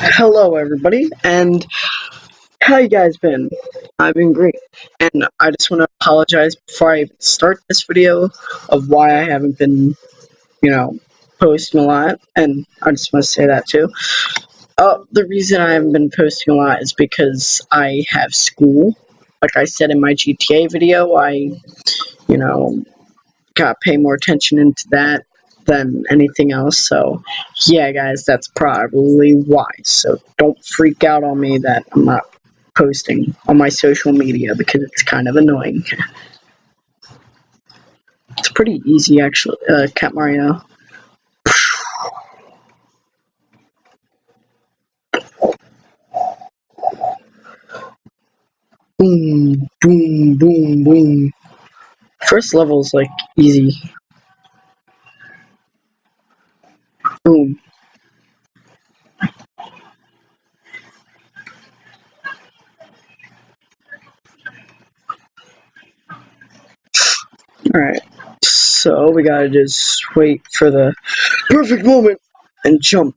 Hello, everybody, and how you guys been? I've been great, and I just want to apologize before I even start this video of why I haven't been, posting a lot, and I just want to say that too. The reason I haven't been posting a lot is because I have school. Like I said in my GTA video, you know, gotta pay more attention into that than anything else. So, yeah, guys, that's probably why. So don't freak out on me that I'm not posting on my social media because it's kind of annoying. It's pretty easy, actually. Cat Mario. Boom, boom, boom, boom. First level is like easy. Boom. Alright. So we gotta just wait for the perfect moment and jump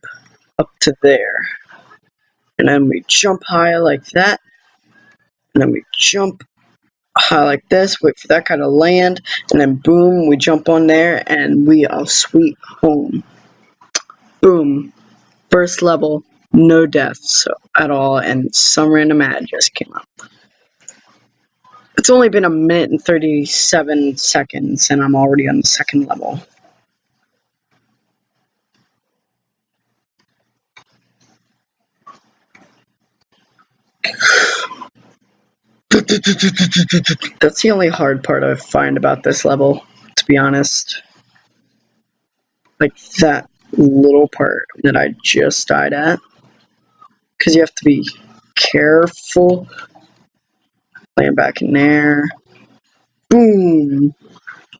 up to there. And then we jump high like that. And then we jump high like this, wait for that guy to land, and then boom, we jump on there, and we are sweet home. Boom. First level, no deaths at all, and some random ad just came up. It's only been a minute and 37 seconds, and I'm already on the second level. That's the only hard part I find about this level, to be honest. Like that little part that I just died at. Because you have to be careful. Land back in there. Boom!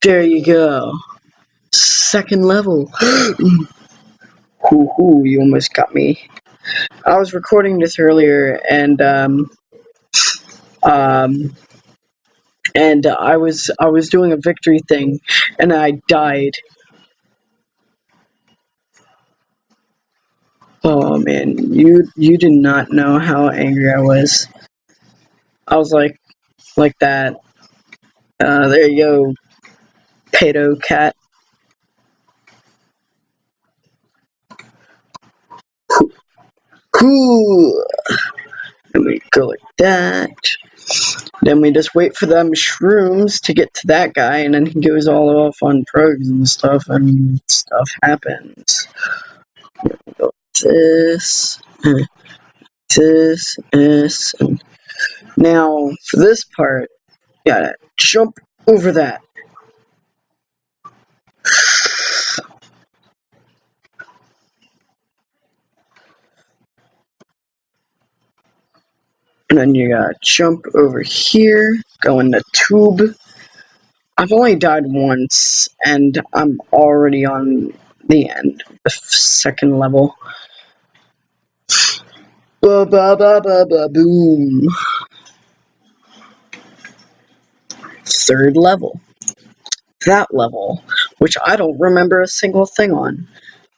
There you go. Second level. Hoo, you almost got me. I was recording this earlier, and I was doing a victory thing, and I died. Oh man, you did not know how angry I was. I was like that. There you go, pedo cat. Cool. And we go like that. Then we just wait for them shrooms to get to that guy, and then he goes all off on drugs and stuff, and stuff happens. This, this, and now for this part, you gotta jump over that. And then you gotta jump over here, go in the tube. I've only died once, and I'm already on the end, the second level. Ba ba ba ba ba boom. Third level. That level, which I don't remember a single thing on.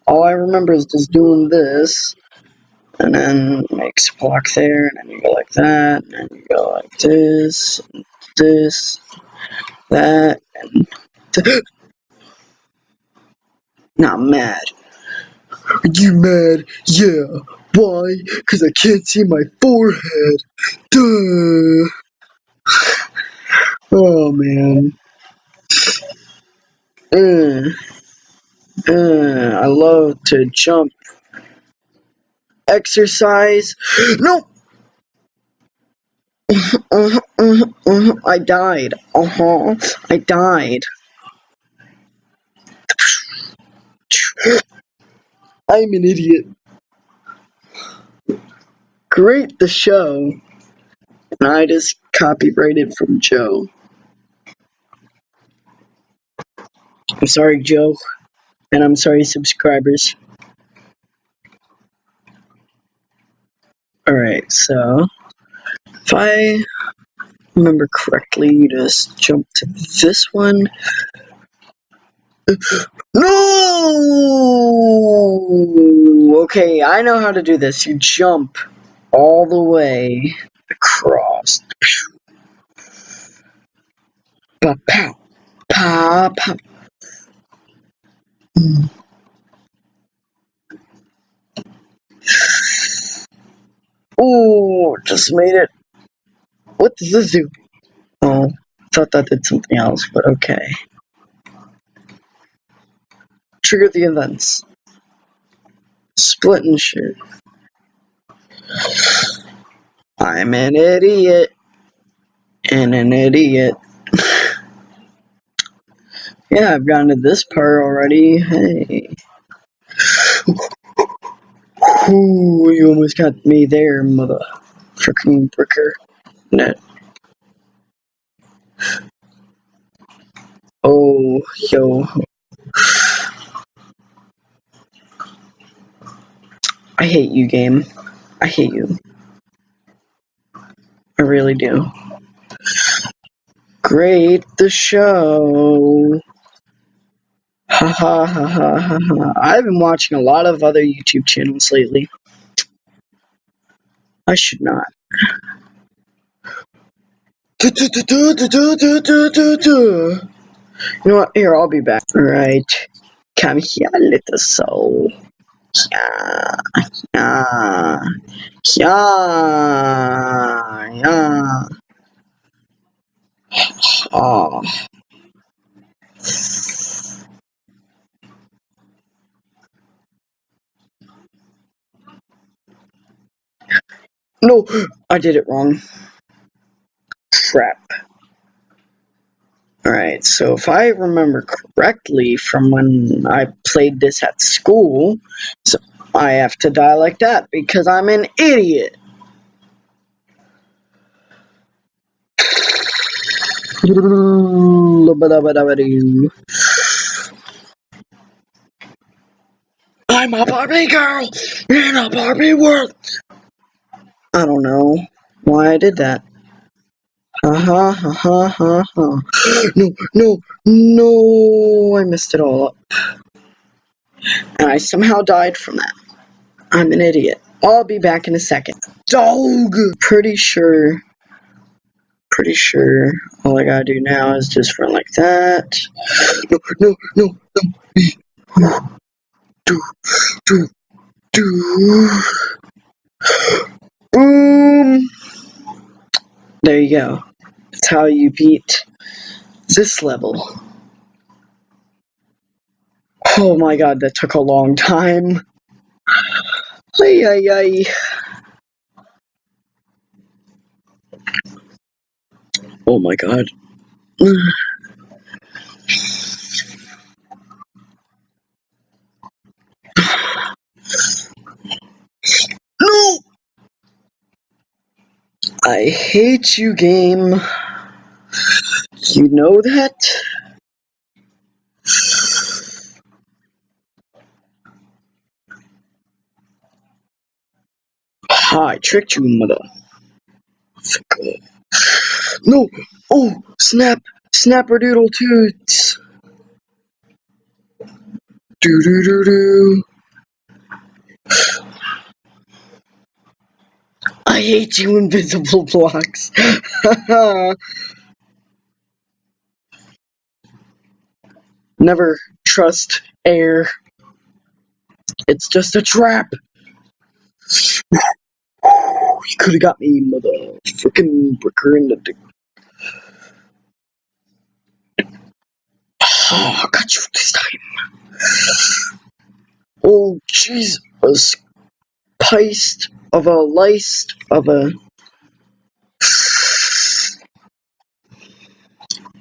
All I remember is just doing this, and then makes a block there, and then you go like that, and then you go like this, that, and now I'm mad. Are you mad? Yeah. Why? Because I can't see my forehead. Duh. Oh man. I love to jump. Exercise. No. I died. I died. I'm an idiot. Great the show. And I just copyrighted from Joe. I'm sorry, Joe. And I'm sorry, subscribers. Alright, so if I remember correctly, you just jump to this one. No! Okay, I know how to do this. You jump all the way across. Pa pow, pa pow. Ooh, just made it. What does this do? Oh, thought that did something else, but okay. Trigger the events. Split and shoot. I'm an idiot. And an idiot. Yeah, I've gotten to this part already. Hey. Ooh, you almost got me there, mother frickin' bricker. Net. Oh, yo. I hate you, game. I hate you. I really do. Great the show. Ha ha ha ha ha ha. I've been watching a lot of other YouTube channels lately. I should not. You know what? Here, I'll be back. Alright. Come here, little soul. Yeah. Yeah. Yeah. Yeah. Oh. No, I did it wrong. Crap. Alright, so if I remember correctly from when I played this at school, so I have to die like that because I'm an idiot. I'm a Barbie girl in a Barbie world. I don't know why I did that. Ha ha ha ha ha ha. No, no, no, I messed it all up. And I somehow died from that. I'm an idiot. I'll be back in a second. Dog! Pretty sure all I gotta do now is just run like that. No, no, no, no. Do, do, do. Boom! There you go. That's how you beat this level. Oh my god, that took a long time. Ay, ay, ay. Oh my god. No! I hate you, game. You know that? Ha, I tricked you, mother. No! Oh, snap! Snapperdoodle toots! Do do do do. I hate you, invisible blocks. Never trust air. It's just a trap. He could have got me, mother freaking bricker in the dick. Oh, I got you this time. Oh, jeez. A spiced of a laced of a.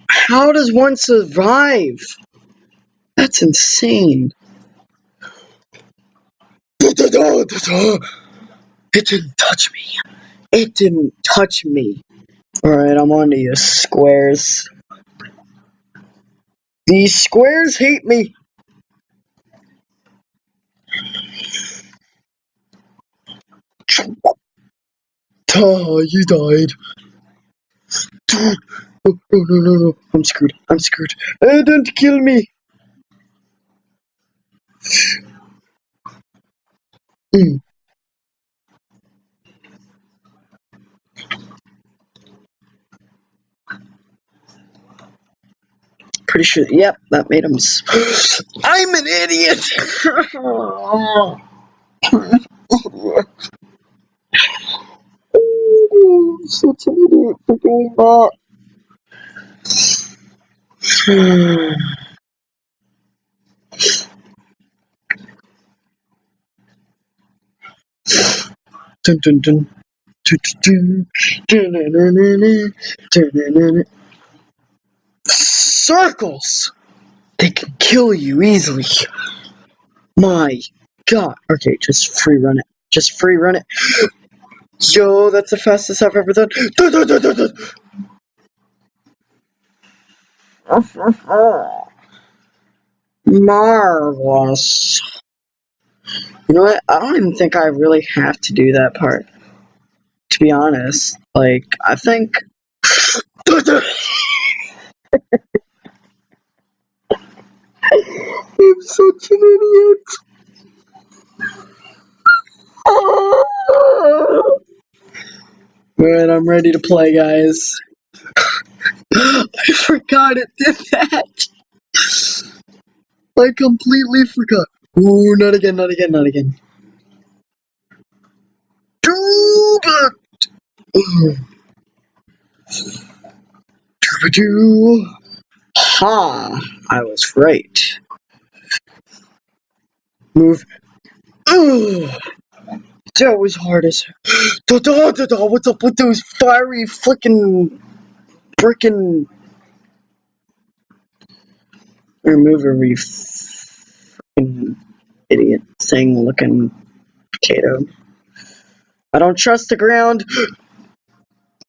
How does one survive? That's insane. It didn't touch me. It didn't touch me. Alright, I'm on to you, squares. These squares hate me. Oh, you died. Dude. No, no, no, no, no. I'm screwed. I'm screwed. Don't kill me. Mm, pretty sure. Yep, that made him. I'm an idiot. Such an idiot for doing that. Dun, dun, dun. Dun, dun, dun, dun, dun, dun, dun, dun, dun, dun. Circles! They can kill you easily. My god. Okay, just free run it. Just free run it. Yo, that's the fastest I've ever done. Dun, dun, dun, dun, dun. Marvelous. You know what? I don't even think I really have to do that part. To be honest. Like, I think. Dun, dun. I'm such an idiot. Alright, I'm ready to play, guys. I forgot it did that. I completely forgot. Ooh, not again, not again, not again. Dude! Ha! I was right. Move. Ugh, that was hard as. Da, da, da, da, what's up with those fiery frickin' remove every frickin' idiot thing looking potato. I don't trust the ground.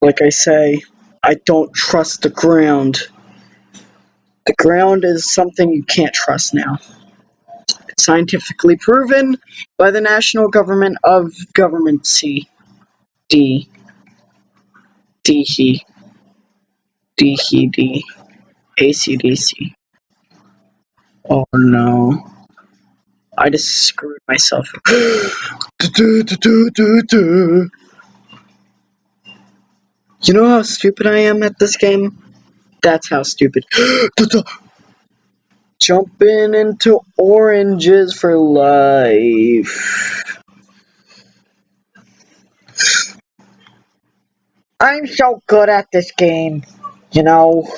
Like I say, I don't trust the ground. The ground is something you can't trust now. It's scientifically proven by the national government of governmency. D. D. He. D. He. D. ACDC. Oh no. I just screwed myself. You know how stupid I am at this game? That's how stupid. Jumping into oranges for life. I'm so good at this game. You know.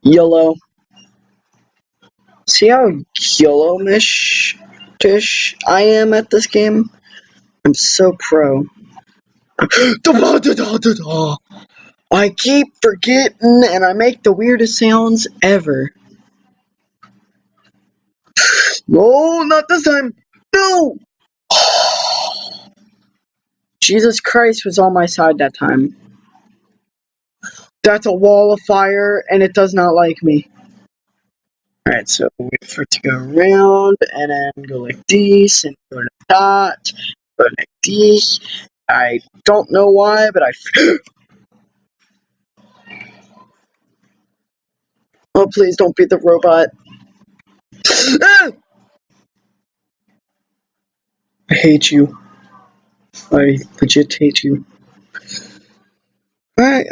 Yellow. See how yellow-ish I am at this game? I'm so pro. I keep forgetting and I make the weirdest sounds ever. No, not this time. No! Jesus Christ was on my side that time. That's a wall of fire and it does not like me. Alright, so wait for it to go around and then go like this and go like that. Go like this. I don't know why, but I. Oh, please don't be the robot. Ah! I hate you. I legit hate you. Alright.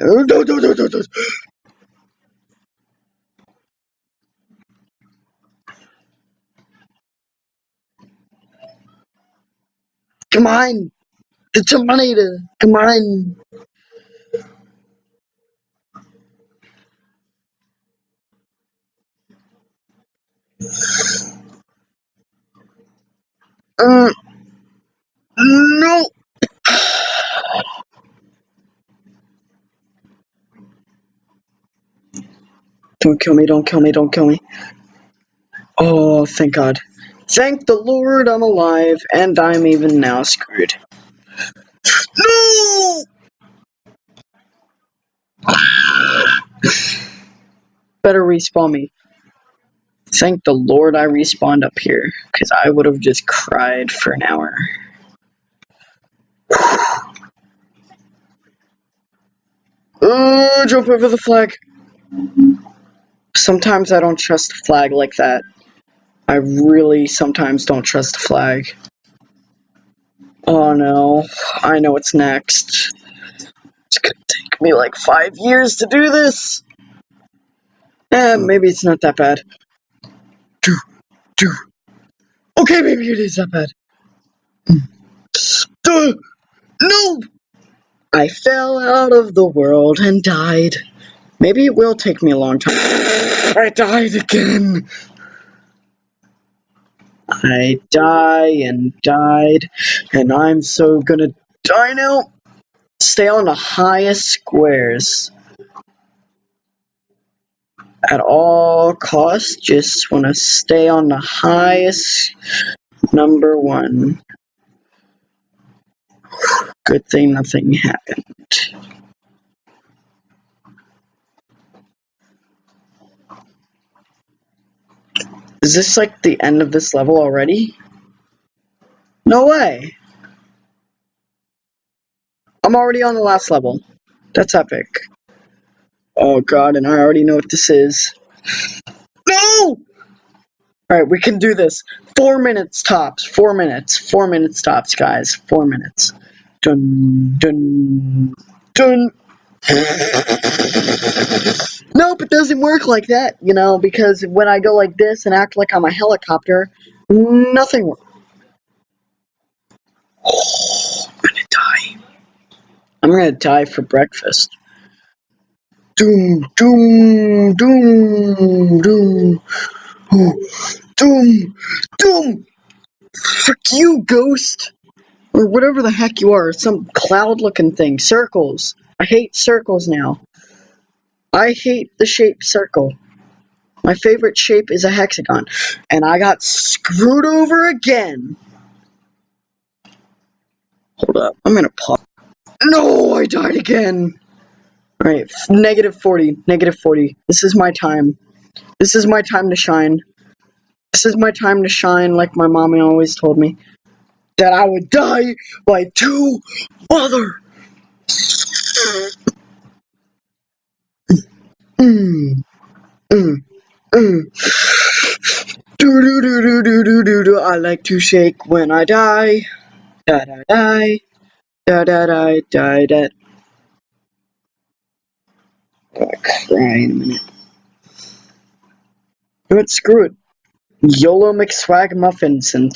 Come on. The Terminator. Come on. No. Don't kill me, don't kill me, don't kill me. Oh, thank God. Thank the Lord I'm alive, and I'm even now screwed. No! Better respawn me. Thank the Lord I respawned up here, because I would have just cried for an hour. Jump over the flag. Sometimes I don't trust a flag like that. I really sometimes don't trust a flag. Oh no, I know what's next. It's gonna take me like 5 years to do this. Maybe it's not that bad. Okay, maybe it is that bad. No! I fell out of the world and died. Maybe it will take me a long time. I died again. I die and died, and I'm so gonna die now. Stay on the highest squares. At all costs, just wanna stay on the highest number one. Good thing nothing happened. Is this like the end of this level already? No way! I'm already on the last level. That's epic. Oh god, and I already know what this is. No! Alright, we can do this. 4 minutes tops. 4 minutes. 4 minutes tops, guys. 4 minutes. Dun, dun, dun. Nope, it doesn't work like that, you know, because when I go like this and act like I'm a helicopter, nothing works. Oh, I'm gonna die. I'm gonna die for breakfast. Doom, doom, doom, doom. Ooh, doom, doom. Frick you, ghost. Or whatever the heck you are. Some cloud-looking thing. Circles. I hate circles now. I hate the shape circle. My favorite shape is a hexagon. And I got screwed over again. Hold up. I'm gonna pause. No, I died again. Alright, -40. -40. This is my time. This is my time to shine. This is my time to shine, like my mommy always told me. That I would die by 2 mother. Mm, mm, mm. Do do do do do do do do. I like to shake when I die. Da da die. Da da die die da. I'm gonna cry in a minute. But screw it. YOLO McSwag muffins and.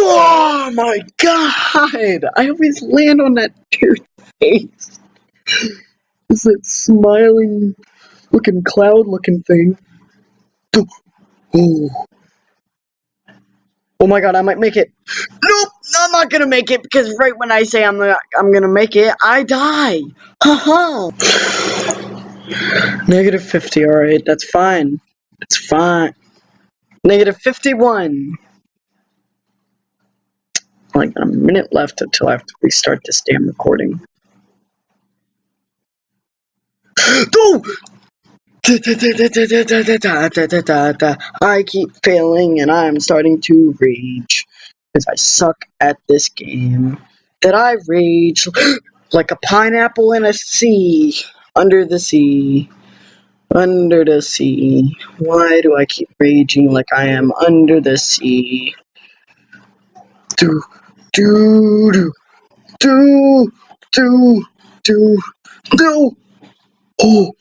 Oh my god! I always land on that dude's face. It's that smiling looking cloud looking thing. Oh. Oh my god, I might make it. Nope, I'm not gonna make it because right when I say I'm gonna make it, I die. Haha. -50, alright, that's fine. It's fine. -51. Like a minute left until I have to restart this damn recording. No! I keep failing and I'm starting to rage. Because I suck at this game. That I rage like a pineapple in a sea. Under the sea. Under the sea. Why do I keep raging like I am under the sea? Do, do, do, do, do, no! Oh,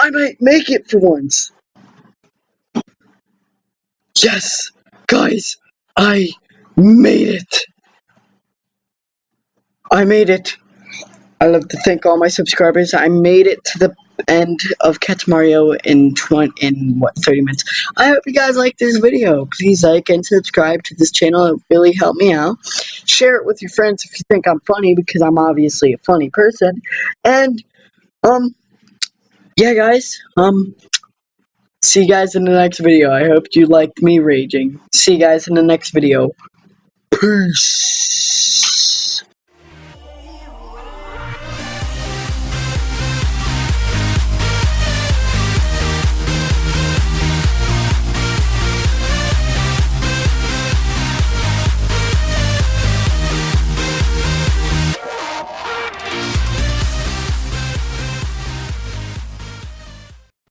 I might make it for once. Yes, guys, I made it. I made it. I love to thank all my subscribers. I made it to the end of Catch Mario in 30 minutes. I hope you guys like this video. Please like and subscribe to this channel. It really helped me out. Share it with your friends if you think I'm funny, because I'm obviously a funny person. And yeah, guys. See you guys in the next video. I hope you liked me raging. See you guys in the next video. Peace.